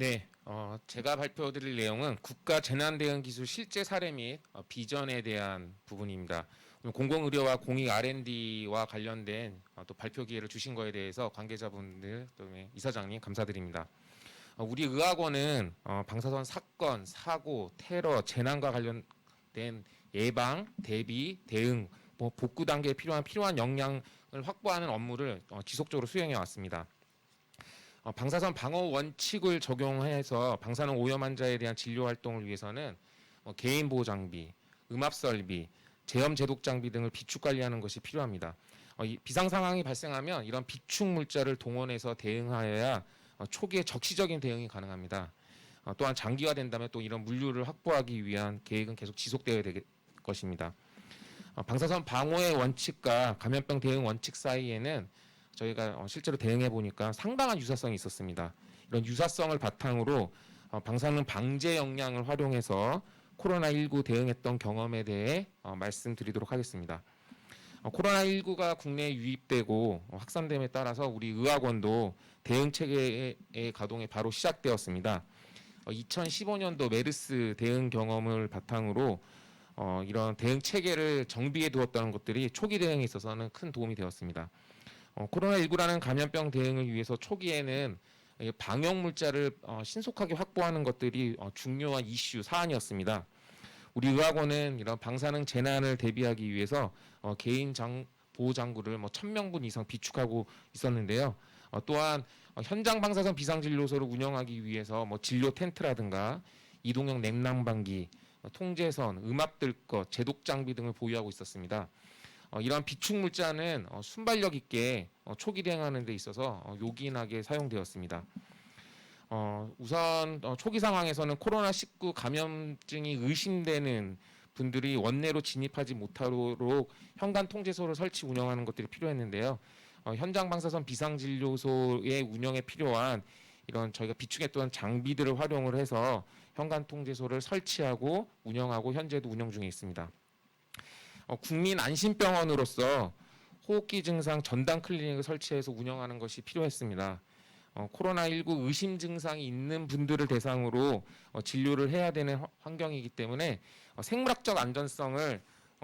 네, 제가 발표드릴 내용은 국가 재난대응기술 실제 사례 및 비전에 대한 부분입니다. 오늘 공공의료와 공익 R&D와 관련된 또 발표 기회를 주신 거에 대해서 관계자분들, 또 이사장님 감사드립니다. 우리 의학원은 방사선 사건, 사고, 테러, 재난과 관련된 예방, 대비, 대응, 복구 단계에 필요한 역량을 확보하는 업무를 지속적으로 수행해 왔습니다. 방사선 방어 원칙을 적용해서 방사능 오염 환자에 대한 진료 활동을 위해서는 개인 보호 장비, 음압 설비, 제염 제독 장비 등을 비축 관리하는 것이 필요합니다. 이 비상 상황이 발생하면 이런 비축 물자를 동원해서 대응하여야 초기에 적시적인 대응이 가능합니다. 또한 장기화된다면 또 이런 물류를 확보하기 위한 계획은 계속 지속되어야 될 것입니다. 방사선 방호의 원칙과 감염병 대응 원칙 사이에는 저희가 실제로 대응해 보니까 상당한 유사성이 있었습니다. 이런 유사성을 바탕으로 방사능 방제 역량을 활용해서 코로나19 대응했던 경험에 대해 말씀드리도록 하겠습니다. 코로나19가 국내에 유입되고 확산됨에 따라서 우리 의학원도 대응 체계의 가동이 바로 시작되었습니다. 2015년도 메르스 대응 경험을 바탕으로 이런 대응 체계를 정비해 두었다는 것들이 초기 대응에 있어서는 큰 도움이 되었습니다. 코로나19라는 감염병 대응을 위해서 초기에는 방역 물자를 신속하게 확보하는 것들이 중요한 이슈 사안이었습니다. 우리 의학원은 이런 방사능 재난을 대비하기 위해서 개인 보호 장구를 1,000명분 이상 비축하고 있었는데요. 또한 현장 방사선 비상진료소를 운영하기 위해서 진료 텐트라든가 이동형 냉난방기, 통제선, 음압 들것, 제독 장비 등을 보유하고 있었습니다. 이러한 비축 물자는 순발력 있게 초기 대응하는 데 있어서 요긴하게 사용되었습니다. 우선 초기 상황에서는 코로나19 감염증이 의심되는 분들이 원내로 진입하지 못하도록 현관 통제소를 설치 운영하는 것들이 필요했는데요. 현장 방사선 비상진료소의 운영에 필요한 이런 저희가 비축했던 장비들을 활용을 해서 현관 통제소를 설치하고 운영하고 현재도 운영 중에 있습니다. 국민 안심병원으로서 호흡기 증상 전담 클리닉을 설치해서 운영하는 것이 필요했습니다. 코로나19 의심 증상이 있는 분들을 대상으로 진료를 해야 되는 환경이기 때문에 생물학적 안전성을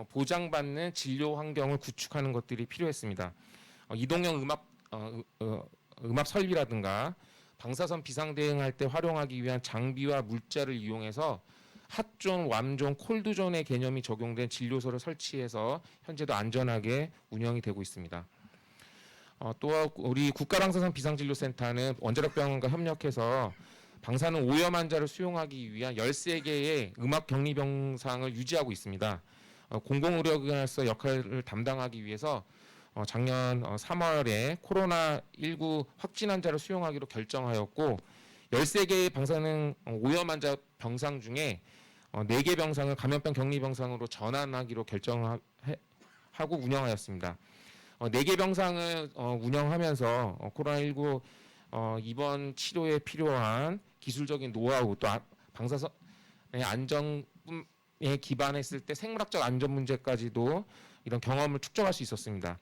보장받는 진료 환경을 구축하는 것들이 필요했습니다. 이동형 음압 설비라든가 방사선 비상 대응할 때 활용하기 위한 장비와 물자를 이용해서 핫존, 웜존, 콜드존의 개념이 적용된 진료소를 설치해서 현재도 안전하게 운영이 되고 있습니다. 또 우리 국가방사선 비상진료센터는 원자력병원과 협력해서 방사능 오염 환자를 수용하기 위한 13개의 음압 격리 병상을 유지하고 있습니다. 공공의료기관으로서 역할을 담당하기 위해서 작년 3월에 코로나19 확진 환자를 수용하기로 결정하였고 13개의 방사능 오염 환자 병상 중에 4개 병상을 감염병 격리 병상으로 전환하기로 결정하고 운영하였습니다. 4개 병상을 운영하면서 코로나19 입원 치료에 필요한 기술적인 노하우 또 방사선의 안전에 기반했을 때 생물학적 안전 문제까지도 이런 경험을 축적할 수 있었습니다.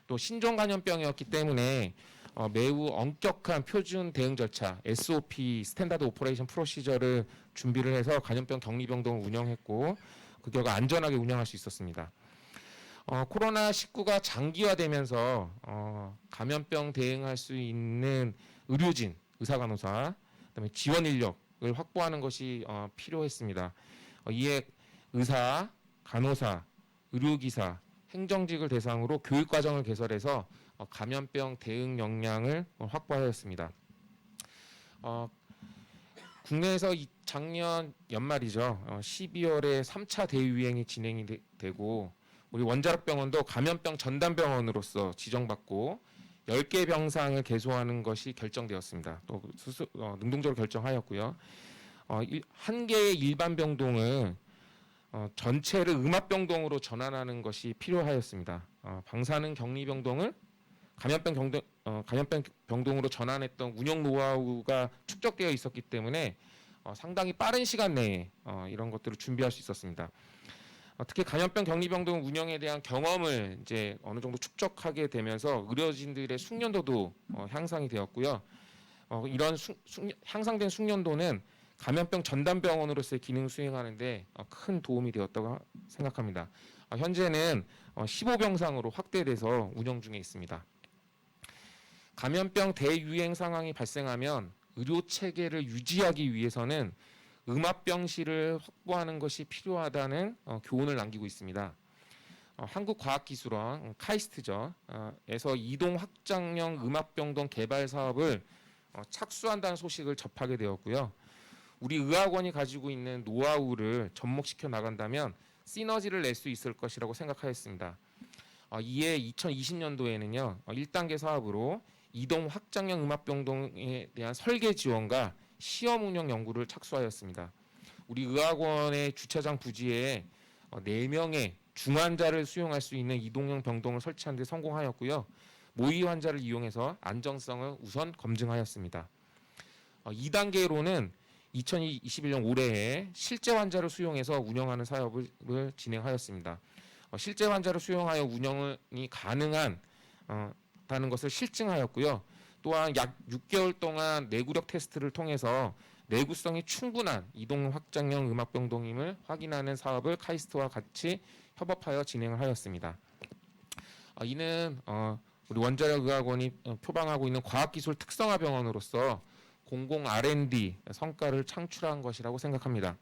또 신종 감염병이었기 때문에 매우 엄격한 표준 대응 절차 SOP 스탠다드 오퍼레이션 프로시저를 준비를 해서 감염병 격리병동을 운영했고 그 결과 안전하게 운영할 수 있었습니다. 코로나19가 장기화되면서 감염병 대응할 수 있는 의료진, 의사간호사, 그다음에 지원 인력을 확보하는 것이 필요했습니다. 이에 의사, 간호사, 의료기사, 행정직을 대상으로 교육과정을 개설해서 감염병 대응 역량을 확보하였습니다. 국내에서 작년 연말이죠. 12월에 3차 대유행이 진행이 되고 우리 원자력병원도 감염병 전담병원으로서 지정받고 10개 병상을 개소하는 것이 결정되었습니다. 또 능동적으로 결정하였고요. 1개의 일반 병동을 전체를 음압병동으로 전환하는 것이 필요하였습니다. 방사능 격리병동을 감염병 병동으로 전환했던 운영 노하우가 축적되어 있었기 때문에 상당히 빠른 시간 내에 이런 것들을 준비할 수 있었습니다. 특히 감염병 격리병동 운영에 대한 경험을 이제 어느 정도 축적하게 되면서 의료진들의 숙련도도 향상이 되었고요. 이런 향상된 숙련도는 감염병 전담병원으로서의 기능 수행하는데 큰 도움이 되었다고 생각합니다. 현재는 15병상으로 확대돼서 운영 중에 있습니다. 감염병 대유행 상황이 발생하면 의료 체계를 유지하기 위해서는 음압병실을 확보하는 것이 필요하다는 교훈을 남기고 있습니다. 한국과학기술원 카이스트죠. 에서 이동 확장형 음압병동 개발 사업을 착수한다는 소식을 접하게 되었고요. 우리 의학원이 가지고 있는 노하우를 접목시켜 나간다면 시너지를 낼 수 있을 것이라고 생각하였습니다. 이에 2020년도에는요. 1단계 사업으로 이동 확장형 음압병동에 대한 설계 지원과 시험 운영 연구를 착수하였습니다. 우리 의학원의 주차장 부지에 4명의 중환자를 수용할 수 있는 이동형 병동을 설치하는 데 성공하였고요. 모의 환자를 이용해서 안정성을 우선 검증하였습니다. 2단계로는 2021년 올해에 실제 환자를 수용해서 운영하는 사업을 진행하였습니다. 실제 환자를 수용하여 운영이 가능한 다는 것을 실증하였고요. 또한 약 6개월 동안 내구력 테스트를 통해서 내구성이 충분한 이동 확장형 음압병동임을 확인하는 사업을 카이스트와 같이 협업하여 진행을 하였습니다. 이는 우리 원자력 의학원이 표방하고 있는 과학기술 특성화 병원으로서 공공 R&D 성과를 창출한 것이라고 생각합니다.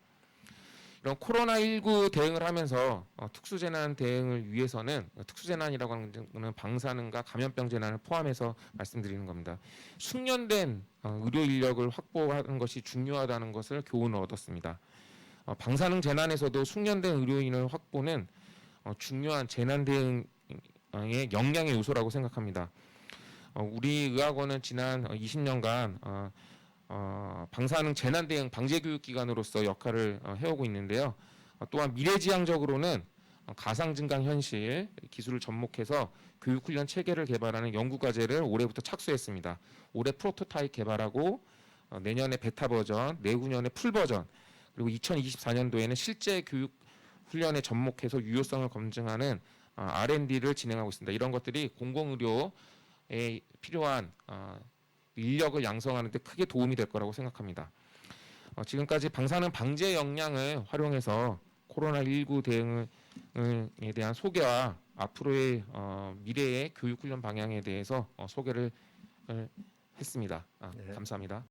이런 코로나19 대응을 하면서 특수재난 대응을 위해서는 특수재난이라고 하는 것은 방사능과 감염병 재난을 포함해서 말씀드리는 겁니다. 숙련된 의료 인력을 확보하는 것이 중요하다는 것을 교훈을 얻었습니다. 방사능 재난에서도 숙련된 의료인을 확보는 중요한 재난 대응의 역량의 요소라고 생각합니다. 우리 의학원은 지난 20년간 방사능 재난 대응 방제 교육 기관으로서 역할을 해오고 있는데요. 또한 미래지향적으로는 가상 증강 현실 기술을 접목해서 교육 훈련 체계를 개발하는 연구 과제를 올해부터 착수했습니다. 올해 프로토타입 개발하고 내년에 베타 버전, 내후년에 풀 버전, 그리고 2024년도에는 실제 교육 훈련에 접목해서 유효성을 검증하는 R&D를 진행하고 있습니다. 이런 것들이 공공의료에 필요한 인력을 양성하는 데 크게 도움이 될 거라고 생각합니다. 지금까지 방사능 방제 역량을 활용해서 코로나19 대응에 대한 소개와 앞으로의 미래의 교육 훈련 방향에 대해서 소개를 했습니다. 네. 감사합니다.